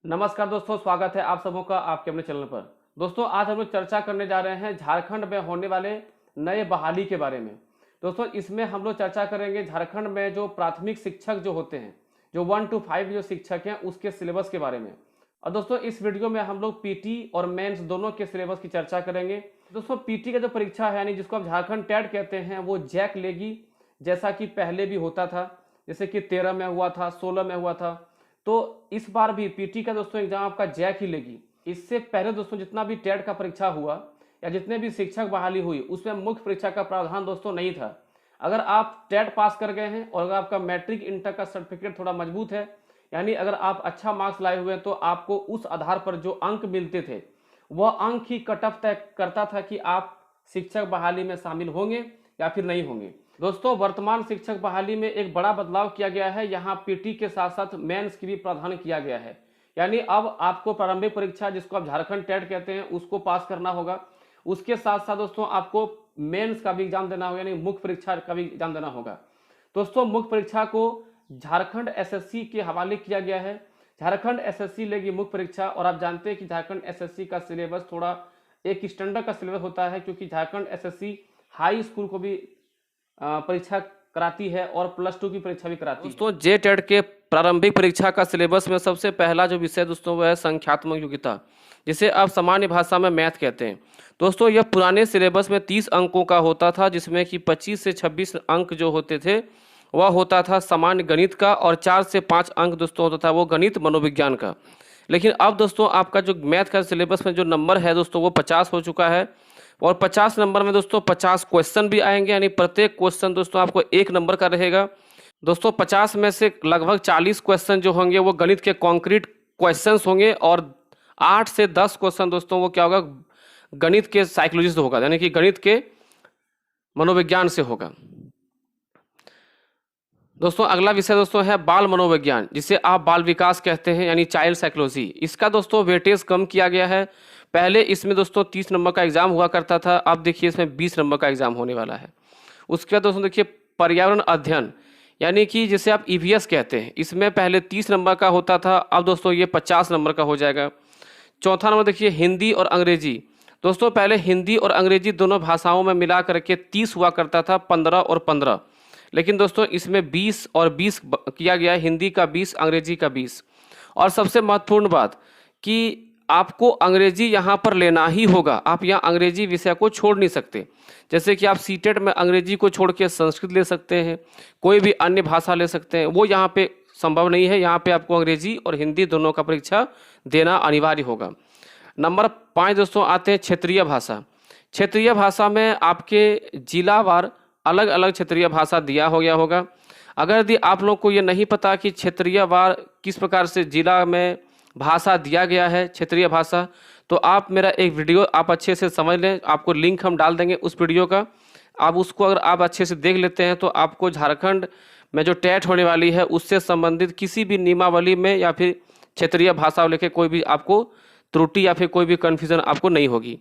नमस्कार दोस्तों, स्वागत है आप सबों का आपके अपने चैनल पर। दोस्तों, आज हम लोग चर्चा करने जा रहे हैं झारखंड में होने वाले नए बहाली के बारे में। दोस्तों, इसमें हम लोग चर्चा करेंगे झारखंड में जो प्राथमिक शिक्षक जो होते हैं, जो 1 to 5 जो शिक्षक हैं, उसके सिलेबस के बारे में। और दोस्तों, इस वीडियो में हम लोग पीटी और मेंस दोनों के सिलेबस की चर्चा करेंगे। दोस्तों, पीटी का जो परीक्षा है, यानी जिसको आप झारखंड टेट कहते हैं, वो जैक लेगी, जैसा कि पहले भी होता था। जैसे कि 13 में हुआ था, 16 में हुआ था। तो इस बार भी पीटी का दोस्तों एग्जाम आपका जैक ही लेगी। इससे पहले दोस्तों जितना भी टेट का परीक्षा हुआ या जितने भी शिक्षक बहाली हुई, उसमें मुख्य परीक्षा का प्रावधान दोस्तों नहीं था। अगर आप टेट पास कर गए हैं और अगर आपका मैट्रिक इंटर का सर्टिफिकेट थोड़ा मजबूत है, यानी अगर आप अच्छा मार्क्स लाए हुए हैं, तो आपको उस आधार पर जो अंक मिलते थे, वह अंक ही कट ऑफ तय करता था कि आप शिक्षक बहाली में शामिल होंगे या फिर नहीं होंगे। दोस्तों, वर्तमान शिक्षक बहाली में एक बड़ा बदलाव किया गया है। यहाँ पीटी के साथ साथ मेंस की भी प्रावधान किया गया है। यानी अब आपको प्रारंभिक परीक्षा, जिसको आप झारखंड टेट कहते हैं, उसको पास करना होगा। उसके साथ साथ दोस्तों आपको मेंस का भी एग्जाम देना होगा, यानी मुख्य परीक्षा का भी एग्जाम देना होगा। दोस्तों, मुख्य परीक्षा को झारखंड एसएससी के हवाले किया गया है। झारखंड एसएससी लेगी मुख्य परीक्षा। और आप जानते हैं कि झारखंड एसएससी का सिलेबस थोड़ा एक स्टैंडर्ड का सिलेबस होता है, क्योंकि झारखंड एसएससी हाई स्कूल को भी परीक्षा कराती है और +2 की परीक्षा भी कराती है। दोस्तों, जे टेट के प्रारंभिक परीक्षा का सिलेबस में सबसे पहला जो विषय दोस्तों वह है संख्यात्मक योग्यता, जिसे आप सामान्य भाषा में मैथ कहते हैं। दोस्तों, यह पुराने सिलेबस में 30 अंकों का होता था, जिसमें कि 25 से 26 अंक जो होते थे वह होता था सामान्य गणित का, और 4 से 5 अंक दोस्तों होता था वो गणित मनोविज्ञान का। लेकिन अब दोस्तों आपका जो मैथ का सिलेबस में जो नंबर है दोस्तों वो 50 हो चुका है। और 50 नंबर में दोस्तों 50 क्वेश्चन भी आएंगे, यानी प्रत्येक क्वेश्चन दोस्तों आपको 1 नंबर का रहेगा। दोस्तों, 50 में से लगभग 40 क्वेश्चन जो होंगे वो गणित के कॉन्क्रीट क्वेश्चंस होंगे, और 8 से 10 क्वेश्चन दोस्तों वो क्या होगा, गणित के साइकोलॉजी से होगा, यानी कि गणित के मनोविज्ञान से होगा। दोस्तों, अगला विषय दोस्तों है बाल मनोविज्ञान, जिसे आप बाल विकास कहते हैं, यानी चाइल्ड साइकोलॉजी। इसका दोस्तों वेटेज कम किया गया है। पहले इसमें दोस्तों 30 नंबर का एग्जाम हुआ करता था, अब देखिए इसमें 20 नंबर का एग्जाम होने वाला है। उसके बाद दोस्तों देखिए पर्यावरण अध्ययन, यानी कि जिसे आप ईवीएस कहते हैं, इसमें पहले 30 नंबर का होता था, अब दोस्तों ये 50 नंबर का हो जाएगा। चौथा नंबर देखिए हिंदी और अंग्रेजी। दोस्तों, पहले हिंदी और अंग्रेजी दोनों भाषाओं में मिला करके 30 हुआ करता था, 15 और 15। लेकिन दोस्तों इसमें 20 और 20 किया गया, हिंदी का 20, अंग्रेजी का 20। और सबसे महत्वपूर्ण बात कि आपको अंग्रेजी यहाँ पर लेना ही होगा। आप यहाँ अंग्रेजी विषय को छोड़ नहीं सकते। जैसे कि आप सीटेट में अंग्रेजी को छोड़ के संस्कृत ले सकते हैं, कोई भी अन्य भाषा ले सकते हैं, वो यहाँ पे संभव नहीं है। यहाँ पे आपको अंग्रेजी और हिंदी दोनों का परीक्षा देना अनिवार्य होगा। नंबर 5 दोस्तों आते हैं क्षेत्रीय भाषा। क्षेत्रीय भाषा में आपके जिलावार अलग अलग क्षेत्रीय भाषा दिया हो गया होगा। अगर यदि आप लोग को ये नहीं पता कि क्षेत्रीय वार किस प्रकार से जिला में भाषा दिया गया है, क्षेत्रीय भाषा, तो आप मेरा एक वीडियो आप अच्छे से समझ लें। आपको लिंक हम डाल देंगे उस वीडियो का। आप उसको अगर आप अच्छे से देख लेते हैं तो आपको झारखंड में जो टेट होने वाली है उससे संबंधित किसी भी नियमावली में या फिर क्षेत्रीय भाषा को लेकर कोई भी आपको त्रुटि या फिर कोई भी कन्फ्यूजन आपको नहीं होगी।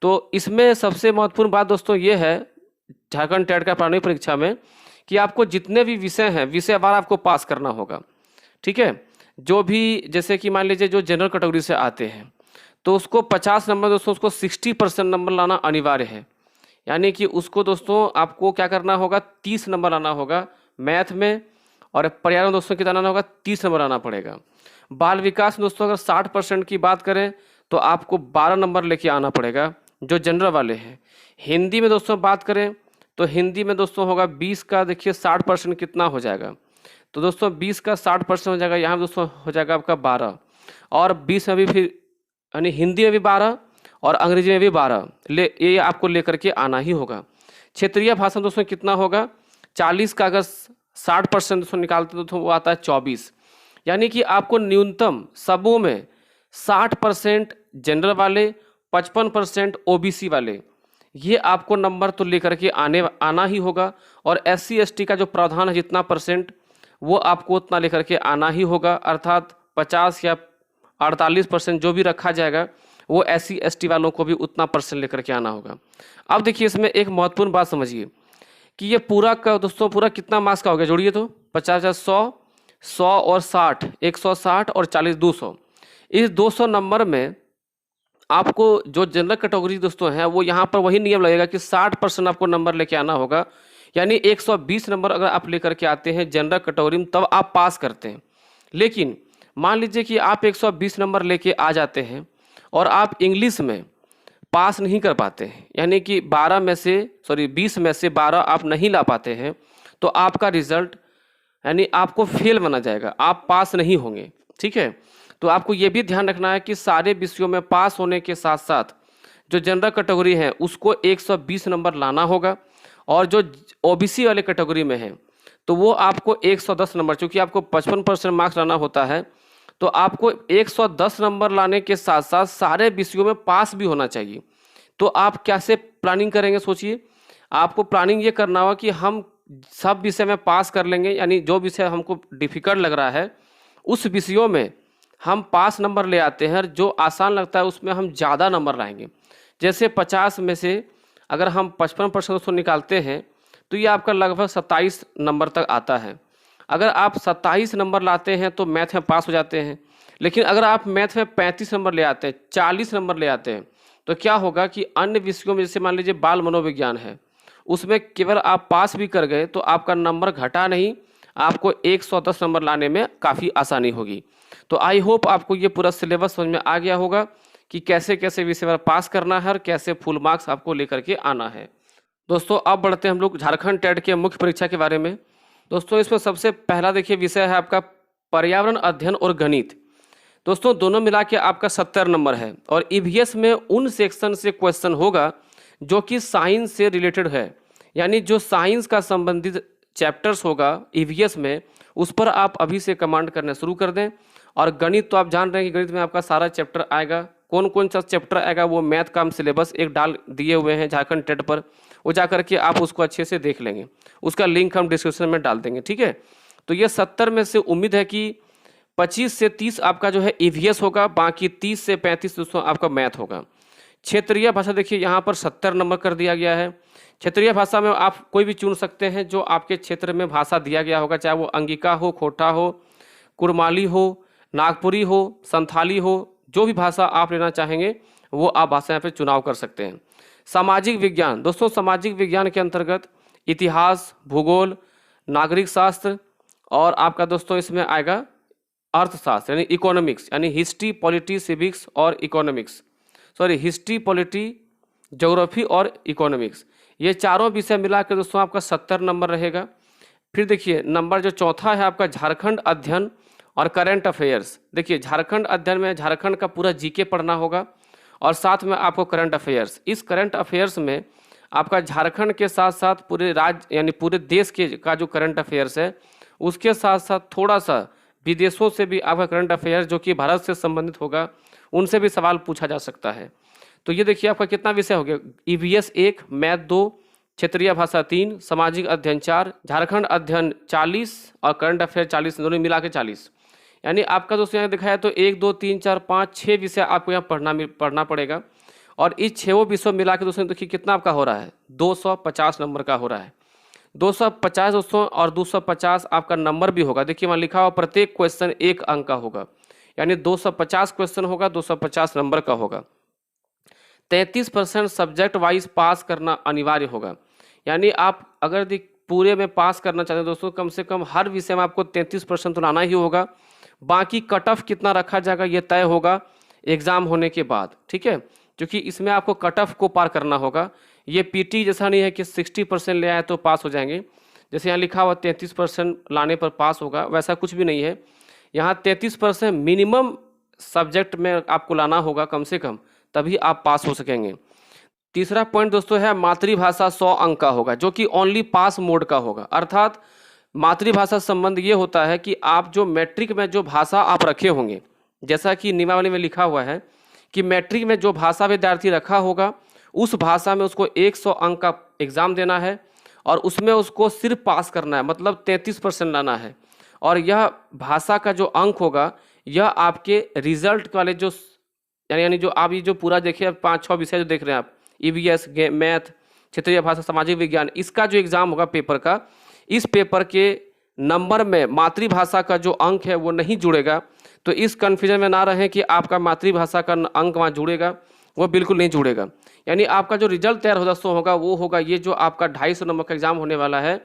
तो इसमें सबसे महत्वपूर्ण बात दोस्तों ये है झारखंड टेट का प्रारंभिक परीक्षा में कि आपको जितने भी विषय हैं, विषयवार आपको पास करना होगा। ठीक है, जो भी जैसे कि मान लीजिए जो जनरल कैटेगरी से आते हैं तो उसको 50 नंबर दोस्तों उसको 60% नंबर लाना अनिवार्य है। यानी कि उसको दोस्तों आपको क्या करना होगा, 30 नंबर लाना होगा मैथ में, और पर्यावरण दोस्तों कितना लाना होगा, 30 नंबर लाना पड़ेगा। बाल विकास दोस्तों अगर 60% की बात करें तो आपको 12 नंबर लेके आना पड़ेगा, जो जनरल वाले हैं। हिंदी में दोस्तों बात करें तो हिंदी में दोस्तों होगा 20 का, देखिए 60% कितना हो जाएगा, तो दोस्तों 20 का 60% हो जाएगा, यहाँ दोस्तों हो जाएगा आपका 12, और 20 में भी फिर यानी हिंदी में भी 12 और अंग्रेजी में भी 12 ये आपको लेकर के आना ही होगा। क्षेत्रीय भाषा दोस्तों कितना होगा, 40 का अगर 60% दोस्तों निकालते तो वो आता है 24। यानी कि आपको न्यूनतम सबों में 60% जनरल वाले, 55% ओबीसी वाले, ये आपको नंबर तो लेकर के आना ही होगा। और SC ST का जो प्रावधान है जितना परसेंट, वो आपको उतना लेकर के आना ही होगा, अर्थात 50 या 48% जो भी रखा जाएगा वो SC ST वालों को भी उतना परसेंट लेकर के आना होगा। अब देखिए इसमें एक महत्वपूर्ण बात समझिए कि ये पूरा का दोस्तों पूरा कितना मार्क्स का हो गया, जोड़िए तो 50 100 100 और 60 160 और 40 200। इस 200 नंबर में आपको जो जनरल कैटेगरी दोस्तों है वो यहाँ पर वही नियम लगेगा कि 60% आपको नंबर लेके आना होगा, यानी 120 नंबर अगर आप लेकर के आते हैं जनरल कैटेगरी में तब आप पास करते हैं। लेकिन मान लीजिए कि आप 120 नंबर लेके आ जाते हैं और आप इंग्लिश में पास नहीं कर पाते हैं, यानी कि 20 में से 12 आप नहीं ला पाते हैं, तो आपका रिजल्ट यानी आपको फेल माना जाएगा, आप पास नहीं होंगे। ठीक है, तो आपको ये भी ध्यान रखना है कि सारे विषयों में पास होने के साथ साथ जो जनरल कैटेगरी है उसको 120 नंबर लाना होगा, और जो ओबीसी वाले कैटेगरी में है तो वो आपको 110 नंबर, चूँकि आपको 55% मार्क्स लाना होता है, तो आपको 110 नंबर लाने के साथ साथ सारे विषयों में पास भी होना चाहिए। तो आप कैसे प्लानिंग करेंगे, सोचिए। आपको प्लानिंग ये करना होगा कि हम सब विषय में पास कर लेंगे, यानी जो विषय हमको डिफिकल्ट लग रहा है उस विषयों में हम पास नंबर ले आते हैं, और जो आसान लगता है उसमें हम ज़्यादा नंबर लाएंगे। जैसे 50 में से अगर हम 55% उसको निकालते हैं तो ये आपका लगभग 27 नंबर तक आता है। अगर आप 27 नंबर लाते हैं तो मैथ में पास हो जाते हैं। लेकिन अगर आप मैथ में 35 नंबर ले आते हैं, 40 नंबर ले आते हैं, तो क्या होगा कि अन्य विषयों में जैसे मान लीजिए बाल मनोविज्ञान है, उसमें केवल आप पास भी कर गए तो आपका नंबर घटा नहीं, आपको 110 नंबर लाने में काफ़ी आसानी होगी। तो आई होप आपको ये पूरा सिलेबस समझ में आ गया होगा कि कैसे कैसे विषय पर पास करना है और कैसे फुल मार्क्स आपको लेकर के आना है। दोस्तों अब बढ़ते हैं हम लोग झारखंड टेट के मुख्य परीक्षा के बारे में। दोस्तों इसमें सबसे पहला देखिए विषय है आपका पर्यावरण अध्ययन और गणित। दोस्तों दोनों मिला के आपका 70 नंबर है, और ईवीएस में उन सेक्शन से क्वेश्चन होगा जो कि साइंस से रिलेटेड है, यानी जो साइंस का संबंधित चैप्टर्स होगा ईवीएस में उस पर आप अभी से कमांड करना शुरू कर दें। और गणित तो आप जान रहे हैं कि गणित में आपका सारा चैप्टर आएगा, कौन कौन सा चैप्टर आएगा वो मैथ का हम सिलेबस एक डाल दिए हुए हैं झारखंड टेट पर, वो जा करके आप उसको अच्छे से देख लेंगे, उसका लिंक हम डिस्क्रिप्शन में डाल देंगे। ठीक है, तो ये 70 में से उम्मीद है कि 25 से 30 आपका जो है ईवीएस होगा, बाकी 30 से 35 दोस्तों आपका मैथ होगा। क्षेत्रीय भाषा देखिए यहाँ पर 70 नंबर कर दिया गया है। क्षेत्रीय भाषा में आप कोई भी चुन सकते हैं जो आपके क्षेत्र में भाषा दिया गया होगा, चाहे वो अंगिका हो, खोटा हो, कुड़माली हो, नागपुरी हो, संथाली हो, जो भी भाषा आप लेना चाहेंगे वो आप भाषा यहाँ पे चुनाव कर सकते हैं। सामाजिक विज्ञान, दोस्तों सामाजिक विज्ञान के अंतर्गत इतिहास, भूगोल, नागरिक शास्त्र और आपका दोस्तों इसमें आएगा अर्थशास्त्र यानी इकोनॉमिक्स, यानी हिस्ट्री, पॉलिटी, सिविक्स और इकोनॉमिक्स, हिस्ट्री, पॉलिटी, ज्योग्राफी और इकोनॉमिक्स, ये चारों विषय मिला के दोस्तों आपका 70 नंबर रहेगा। फिर देखिए नंबर जो चौथा है आपका झारखंड अध्ययन और करंट अफेयर्स। देखिए झारखंड अध्ययन में झारखंड का पूरा जीके पढ़ना होगा और साथ में आपको करंट अफेयर्स। इस करंट अफेयर्स में आपका झारखंड के साथ साथ पूरे राज्य यानी पूरे देश के का जो करंट अफेयर्स है उसके साथ साथ थोड़ा सा विदेशों से भी आपका करंट अफेयर्स जो कि भारत से संबंधित होगा उनसे भी सवाल पूछा जा सकता है। तो ये देखिए आपका कितना विषय हो गया, ईवीएस 1, मैथ 2, क्षेत्रीय भाषा 3, सामाजिक अध्ययन 4, झारखंड अध्ययन 40 और करंट अफेयर 40, दोनों मिला के 40। यानी आपका दोस्तों यहाँ दिखाया तो 1, 2, 3, 4, 5, 6 विषय आपको यहाँ पढ़ना पड़ेगा। और इस 6 विषयों मिला के दोस्तों देखिए कितना आपका हो रहा है, 250 नंबर का हो रहा है। 250 दोस्तों और 250 आपका नंबर भी होगा। देखिए वहाँ लिखा हुआ प्रत्येक क्वेश्चन 1 अंक का होगा, यानी 250 क्वेश्चन होगा, 250 नंबर का होगा। 33% सब्जेक्ट वाइज पास करना अनिवार्य होगा, यानी आप अगर पूरे में पास करना चाहते हैं दोस्तों कम से कम हर विषय में आपको 33% तो लाना ही होगा। बाकी कट ऑफ कितना रखा जाएगा ये तय होगा एग्ज़ाम होने के बाद, ठीक है, क्योंकि इसमें आपको कट ऑफ को पार करना होगा। ये पीटी जैसा नहीं है कि 60% ले आए तो पास हो जाएंगे, जैसे यहाँ लिखा हुआ 33% लाने पर पास होगा, वैसा कुछ भी नहीं है। यहाँ 33% मिनिमम सब्जेक्ट में आपको लाना होगा कम से कम, तभी आप पास हो सकेंगे। तीसरा पॉइंट दोस्तों है मातृभाषा 100 अंक का होगा, जो कि ओनली पास मोड का होगा। अर्थात मातृभाषा संबंध ये होता है कि आप जो मैट्रिक में जो भाषा आप रखे होंगे, जैसा कि नियमावली में लिखा हुआ है कि मैट्रिक में जो भाषा विद्यार्थी रखा होगा उस भाषा में उसको 100 अंक का एग्ज़ाम देना है और उसमें उसको सिर्फ पास करना है, मतलब 33% लाना है। और यह भाषा का जो अंक होगा यह आपके रिजल्ट वाले जो यानी जो आप ये जो पूरा देखिए 5-6 विषय जो देख रहे हैं आप, ईवीएस, मैथ, क्षेत्रीय भाषा, सामाजिक विज्ञान, इसका जो एग्ज़ाम होगा पेपर का, इस पेपर के नंबर में मातृभाषा का जो अंक है वो नहीं जुड़ेगा। तो इस कन्फ्यूजन में ना रहें कि आपका मातृभाषा का अंक वहाँ जुड़ेगा, वो बिल्कुल नहीं जुड़ेगा। यानी आपका जो रिजल्ट तैयार हो दोस्तों होगा वो होगा ये जो आपका 250 नंबर का एग्जाम होने वाला है,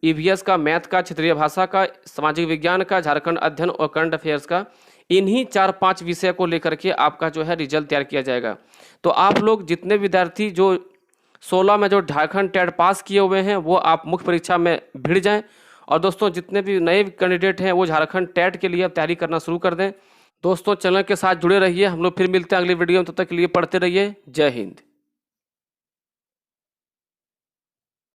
ईवीएस का, मैथ का, क्षेत्रीय भाषा का, सामाजिक विज्ञान का, झारखंड अध्ययन और करंट अफेयर्स का, इन्हीं 4-5 विषय को लेकर के आपका जो है रिजल्ट तैयार किया जाएगा। तो आप लोग जितने विद्यार्थी जो 16 में जो झारखंड टेट पास किए हुए हैं वो आप मुख्य परीक्षा में भिड़ जाएं, और दोस्तों जितने भी नए कैंडिडेट हैं वो झारखंड टेट के लिए अब तैयारी करना शुरू कर दें। दोस्तों चैनल के साथ जुड़े रहिए, हम लोग फिर मिलते हैं अगली वीडियो में, तब तक के लिए पढ़ते रहिए। जय हिंद।